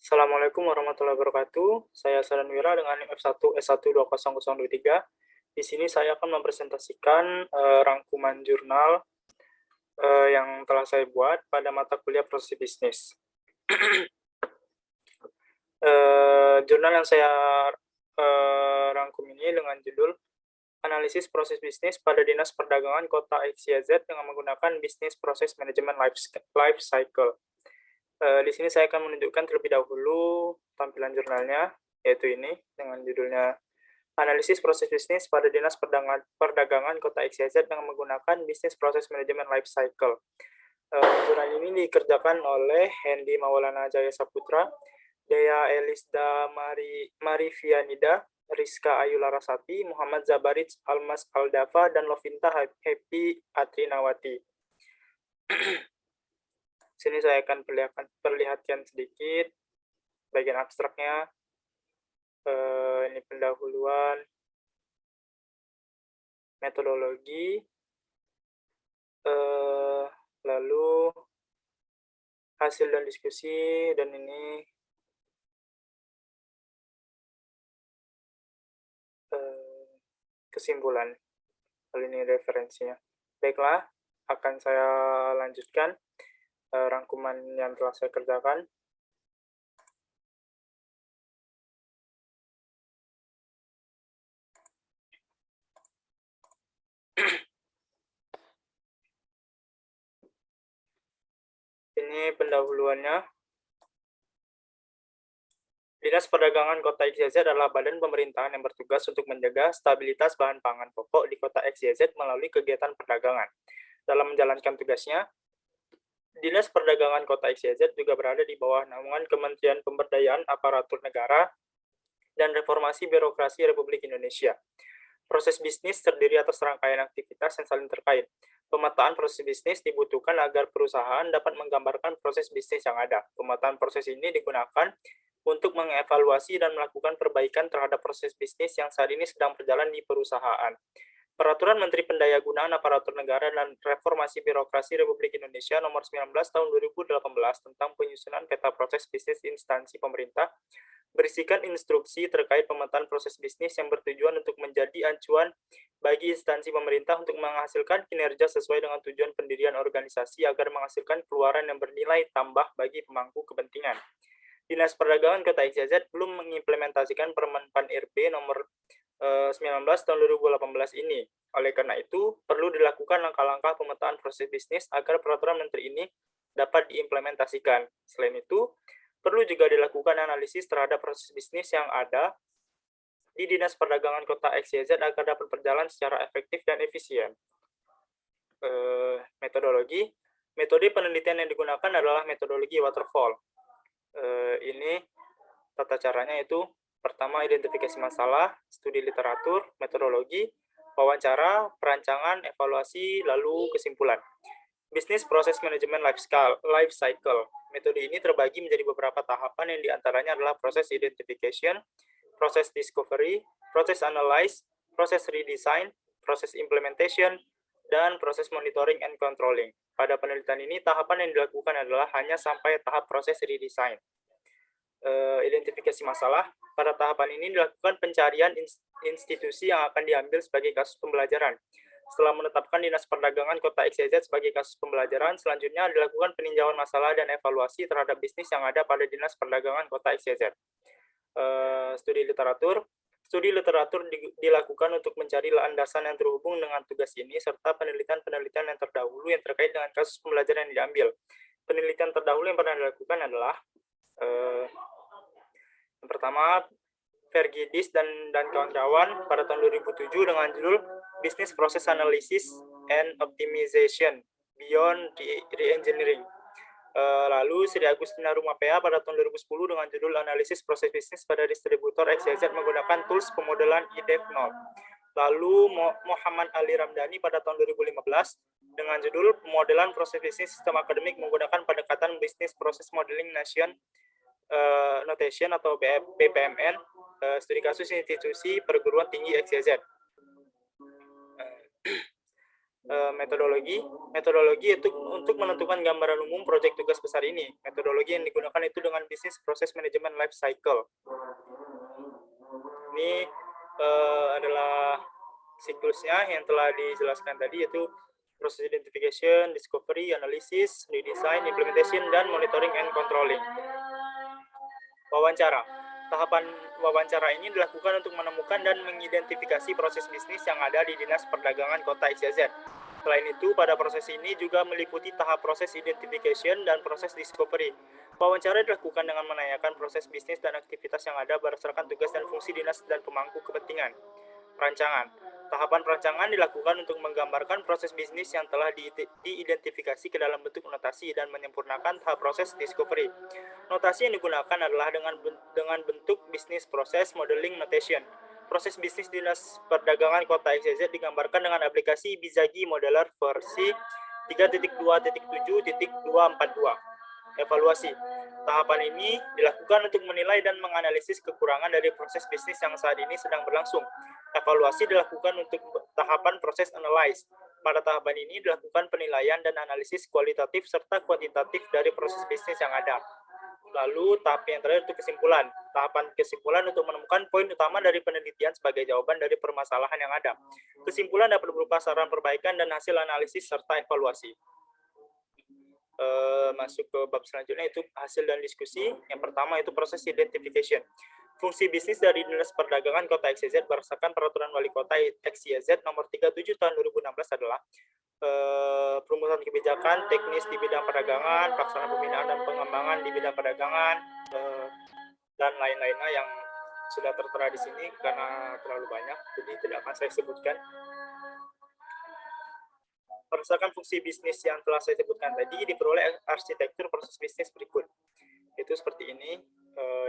Assalamualaikum warahmatullahi wabarakatuh. Saya Saranwira dengan NIM F1S1200023. Di sini saya akan mempresentasikan rangkuman jurnal yang telah saya buat pada mata kuliah proses bisnis. Jurnal yang saya rangkum ini dengan judul Analisis Proses Bisnis pada Dinas Perdagangan Kota XYZ dengan menggunakan Bisnis Proses Manajemen Life Cycle. Di sini saya akan menunjukkan terlebih dahulu tampilan jurnalnya, yaitu ini dengan judulnya Analisis Proses Bisnis pada Dinas Perdagangan Kota XYZ dengan menggunakan Bisnis Proses Manajemen Life Cycle. Jurnal ini dikerjakan oleh Hendy Maulana Jaya Saputra, Dea Elisda Marifianida, Rizka Ayu Larasati, Muhammad Zabarit Almas Aldafa, dan Lovinta Happy Atrinawati. Sini saya akan perlihatkan sedikit bagian abstraknya. Ini pendahuluan, metodologi, lalu hasil dan diskusi, dan ini kesimpulan. Lalu ini referensinya. Baiklah, akan saya lanjutkan rangkuman yang telah saya kerjakan. Ini pendahuluannya. Dinas Perdagangan Kota XYZ adalah badan pemerintahan yang bertugas untuk menjaga stabilitas bahan pangan pokok di Kota XYZ melalui kegiatan perdagangan. Dalam menjalankan tugasnya, Dinas Perdagangan Kota XYZ juga berada di bawah naungan Kementerian Pemberdayaan Aparatur Negara dan Reformasi Birokrasi Republik Indonesia. Proses bisnis terdiri atas rangkaian aktivitas yang saling terkait. Pemetaan proses bisnis dibutuhkan agar perusahaan dapat menggambarkan proses bisnis yang ada. Pemetaan proses ini digunakan untuk mengevaluasi dan melakukan perbaikan terhadap proses bisnis yang saat ini sedang berjalan di perusahaan. Peraturan Menteri Pendayagunaan Aparatur Negara dan Reformasi Birokrasi Republik Indonesia Nomor 19 Tahun 2018 tentang penyusunan peta proses bisnis instansi pemerintah berisikan instruksi terkait pemetaan proses bisnis yang bertujuan untuk menjadi acuan bagi instansi pemerintah untuk menghasilkan kinerja sesuai dengan tujuan pendirian organisasi agar menghasilkan keluaran yang bernilai tambah bagi pemangku kepentingan. Dinas Perdagangan Kota XYZ belum mengimplementasikan Permen PAN RB nomor 19 tahun 2018 ini. Oleh karena itu, perlu dilakukan langkah-langkah pemetaan proses bisnis agar peraturan menteri ini dapat diimplementasikan. Selain itu, perlu juga dilakukan analisis terhadap proses bisnis yang ada di Dinas Perdagangan Kota XYZ agar dapat berjalan secara efektif dan efisien. Metode penelitian yang digunakan adalah metodologi waterfall. Ini tata caranya itu pertama identifikasi masalah, studi literatur, metodologi, wawancara, perancangan, evaluasi, lalu kesimpulan. Bisnis proses manajemen life cycle. Metode ini terbagi menjadi beberapa tahapan yang diantaranya adalah proses identification, proses discovery, proses analyze, proses redesign, proses implementation, dan proses monitoring and controlling. Pada penelitian ini, tahapan yang dilakukan adalah hanya sampai tahap proses redesign. Identifikasi masalah. Pada tahapan ini dilakukan pencarian institusi yang akan diambil sebagai kasus pembelajaran. Setelah menetapkan Dinas Perdagangan Kota XYZ sebagai kasus pembelajaran, selanjutnya dilakukan peninjauan masalah dan evaluasi terhadap bisnis yang ada pada Dinas Perdagangan Kota XYZ. Studi literatur. Studi literatur dilakukan untuk mencari landasan yang terhubung dengan tugas ini, serta penelitian-penelitian yang terdahulu yang terkait dengan kasus pembelajaran yang diambil. Penelitian terdahulu yang pernah dilakukan adalah yang pertama, Vergidis dan kawan-kawan pada tahun 2007 dengan judul Business Process Analysis and Optimization Beyond Re-Engineering. Lalu Sri Agustina Rumapea pada tahun 2010 dengan judul Analisis Proses Bisnis pada Distributor XYZ menggunakan tools pemodelan IDEF0. Lalu Muhammad Ali Ramdhani pada tahun 2015 dengan judul Pemodelan Proses Bisnis Sistem Akademik menggunakan pendekatan Business Process Modeling Notation atau BPMN, studi kasus institusi perguruan tinggi XYZ. Metodologi itu untuk menentukan gambaran umum proyek tugas besar ini. Metodologi yang digunakan itu dengan bisnis proses manajemen life cycle. Ini adalah siklusnya yang telah dijelaskan tadi, yaitu proses identification, discovery, analysis, redesign, implementation, dan monitoring and controlling. Wawancara. Tahapan wawancara ini dilakukan untuk menemukan dan mengidentifikasi proses bisnis yang ada di Dinas Perdagangan Kota XYZ. Selain itu, pada proses ini juga meliputi tahap proses identification dan proses discovery. Wawancara dilakukan dengan menanyakan proses bisnis dan aktivitas yang ada berdasarkan tugas dan fungsi dinas dan pemangku kepentingan. Perancangan. Tahapan perancangan dilakukan untuk menggambarkan proses bisnis yang telah diidentifikasi ke dalam bentuk notasi dan menyempurnakan tahap proses discovery. Notasi yang digunakan adalah dengan bentuk bisnis proses modeling notation. Proses bisnis Dinas Perdagangan Kota XYZ digambarkan dengan aplikasi Bizagi Modeler versi 3.2.7.242. Evaluasi. Tahapan ini dilakukan untuk menilai dan menganalisis kekurangan dari proses bisnis yang saat ini sedang berlangsung. Evaluasi dilakukan untuk tahapan proses analyze. Pada tahapan ini dilakukan penilaian dan analisis kualitatif serta kuantitatif dari proses bisnis yang ada. Lalu tahap yang terakhir itu kesimpulan. Tahapan kesimpulan untuk menemukan poin utama dari penelitian sebagai jawaban dari permasalahan yang ada. Kesimpulan dapat berupa saran perbaikan dan hasil analisis serta evaluasi. Masuk ke bab selanjutnya, itu hasil dan diskusi. Yang pertama itu proses identification. Fungsi bisnis dari Dinas Perdagangan Kota XYZ berdasarkan Peraturan Wali Kota XYZ nomor 37 tahun 2016 adalah perumusan kebijakan teknis di bidang perdagangan, pelaksanaan pembinaan dan pengembangan di bidang perdagangan, dan lain-lainnya yang sudah tertera di sini karena terlalu banyak, jadi tidak akan saya sebutkan. Berdasarkan fungsi bisnis yang telah saya sebutkan tadi, diperoleh arsitektur proses bisnis berikut. Itu seperti ini.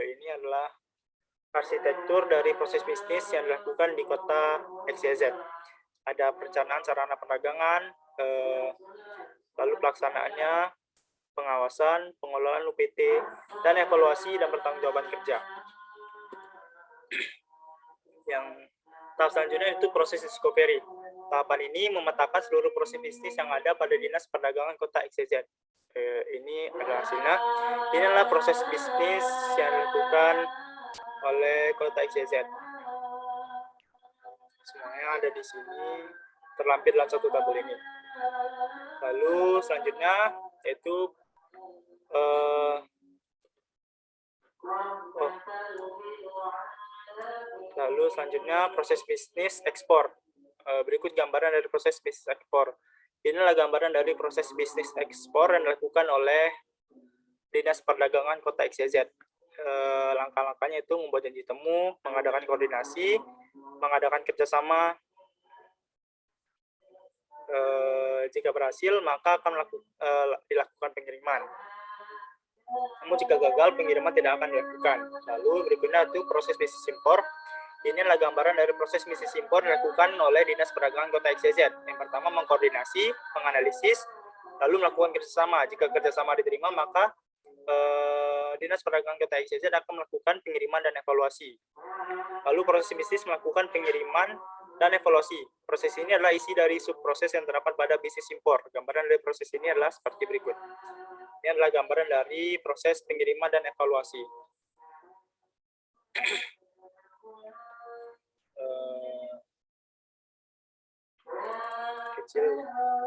Ini adalah arsitektur dari proses bisnis yang dilakukan di Kota XYZ. Ada perencanaan sarana perdagangan, lalu pelaksanaannya, pengawasan, pengelolaan UPT, dan evaluasi dan pertanggungjawaban kerja. Yang tahap selanjutnya itu proses discovery. Tahapan ini memetakan seluruh proses bisnis yang ada pada Dinas Perdagangan Kota XYZ. Ini adalah hasilnya. Ini adalah proses bisnis yang dilakukan oleh Kota XYZ. Semuanya ada di sini, terlampir dalam satu tabel ini. Lalu selanjutnya yaitu proses bisnis ekspor. Berikut gambaran dari proses bisnis ekspor. Inilah gambaran dari proses bisnis ekspor yang dilakukan oleh Dinas Perdagangan Kota XYZ. Langkah-langkahnya itu membuat janji temu, mengadakan koordinasi, mengadakan kerjasama. Jika berhasil, maka akan dilakukan pengiriman. Namun jika gagal, pengiriman tidak akan dilakukan. Lalu berikutnya itu proses bisnis impor. Ini adalah gambaran dari proses bisnis impor dilakukan oleh Dinas Perdagangan Kota XYZ. Yang pertama mengkoordinasi, menganalisis, lalu melakukan kerjasama. Jika kerjasama diterima, maka Dinas Perdagangan Kota XYZ akan melakukan pengiriman dan evaluasi. Lalu proses bisnis melakukan pengiriman dan evaluasi. Proses ini adalah isi dari subproses yang terdapat pada bisnis impor. Gambaran dari proses ini adalah seperti berikut. Ini adalah gambaran dari proses pengiriman dan evaluasi. Kecil,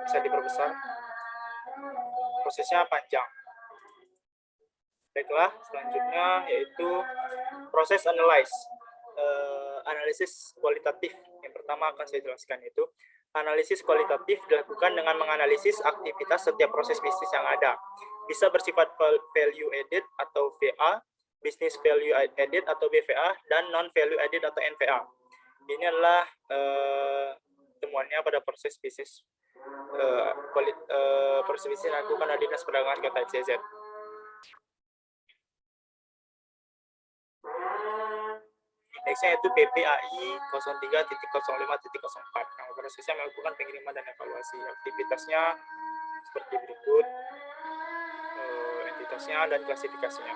bisa diperbesar. Prosesnya panjang. Baiklah, selanjutnya yaitu proses analyze. Analisis kualitatif. Yang pertama akan saya jelaskan itu. Analisis kualitatif dilakukan dengan menganalisis aktivitas setiap proses bisnis yang ada. Bisa bersifat value added atau VA, business value added atau BVA, dan non value added atau NVA. Ini adalah temuannya pada proses bisnis proses bisnis yang dilakukan oleh Dinas Perdagangan Kota XYZ. Indeksnya itu PPAI 03.05.04. Nah, prosesnya melakukan pengiriman dan evaluasi. Aktivitasnya seperti berikut, entitasnya dan klasifikasinya.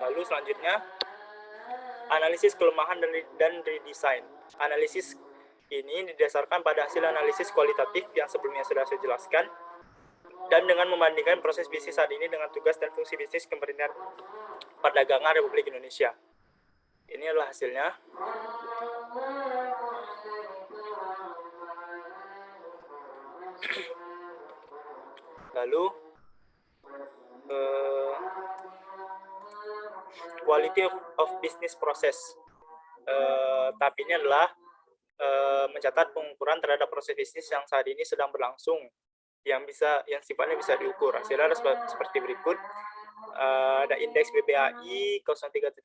Lalu selanjutnya, analisis kelemahan dan redesign. Analisis Ini didasarkan pada hasil analisis kualitatif yang sebelumnya sudah saya jelaskan, dan dengan membandingkan proses bisnis saat ini dengan tugas dan fungsi bisnis Kementerian Perdagangan Republik Indonesia. Ini adalah hasilnya. Lalu, quality of business process. Tahap ini adalah mencatat pengukuran terhadap proses bisnis yang saat ini sedang berlangsung, yang sifatnya bisa diukur. Hasilnya seperti berikut. Ada indeks BPAI 03.02,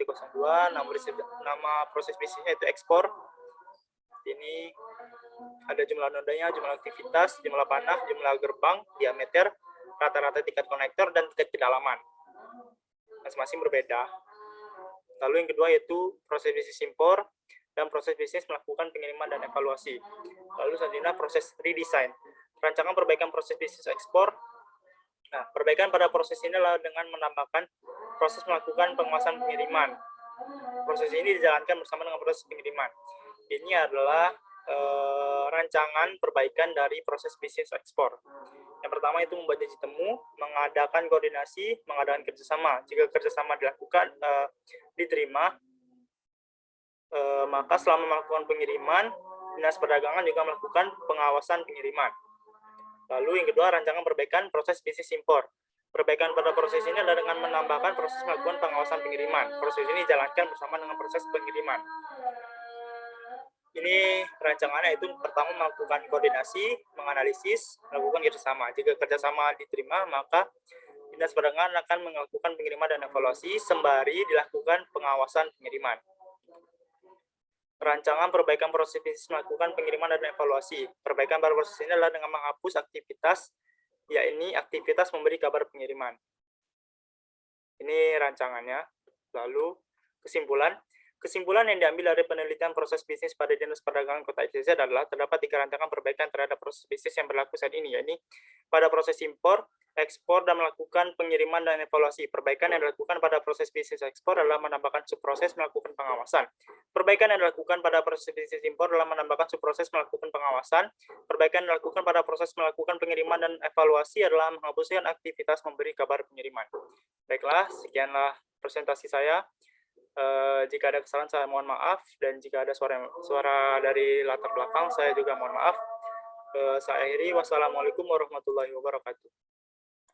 nama proses bisnisnya itu ekspor. Ini ada jumlah nodanya, jumlah aktivitas, jumlah panah, jumlah gerbang, diameter, rata-rata tingkat konektor, dan tingkat kedalaman. Masing-masing berbeda. Lalu yang kedua yaitu proses bisnis impor dan proses bisnis melakukan pengiriman dan evaluasi. Lalu selanjutnya proses redesign, rancangan perbaikan proses bisnis ekspor. Nah, perbaikan pada proses ini adalah dengan menambahkan proses melakukan pengawasan pengiriman. Proses ini dijalankan bersama dengan proses pengiriman. Ini adalah rancangan perbaikan dari proses bisnis ekspor. Yang pertama itu membuat janji temu, mengadakan koordinasi, mengadakan kerjasama. Jika kerjasama dilakukan, diterima, maka selama melakukan pengiriman, Dinas Perdagangan juga melakukan pengawasan pengiriman. Lalu yang kedua, rancangan perbaikan proses bisnis impor. Perbaikan pada proses ini adalah dengan menambahkan proses melakukan pengawasan pengiriman. Proses ini dijalankan bersama dengan proses pengiriman. Ini rancangannya itu pertama melakukan koordinasi, menganalisis, melakukan kerjasama. Jika kerjasama diterima, maka Dinas Perdagangan akan melakukan pengiriman dan evaluasi sembari dilakukan pengawasan pengiriman. Rancangan perbaikan proses bisnis melakukan pengiriman dan evaluasi. Perbaikan pada proses ini adalah dengan menghapus aktivitas, yakni aktivitas memberi kabar pengiriman. Ini rancangannya. Lalu kesimpulan. Kesimpulan yang diambil dari penelitian proses bisnis pada Dinas Perdagangan Kota XYZ adalah terdapat 3 rancangan perbaikan terhadap proses bisnis yang berlaku saat ini, yakni pada proses impor, ekspor, dan melakukan pengiriman dan evaluasi. Perbaikan yang dilakukan pada proses bisnis ekspor adalah menambahkan subproses melakukan pengawasan. Perbaikan yang dilakukan pada proses bisnis impor adalah menambahkan subproses melakukan pengawasan. Perbaikan yang dilakukan pada proses melakukan pengiriman dan evaluasi adalah menghapuskan aktivitas memberi kabar pengiriman. Baiklah, sekianlah presentasi saya. Jika ada kesalahan saya mohon maaf, dan jika ada suara dari latar belakang saya juga mohon maaf. Saya akhiri, wassalamualaikum warahmatullahi wabarakatuh.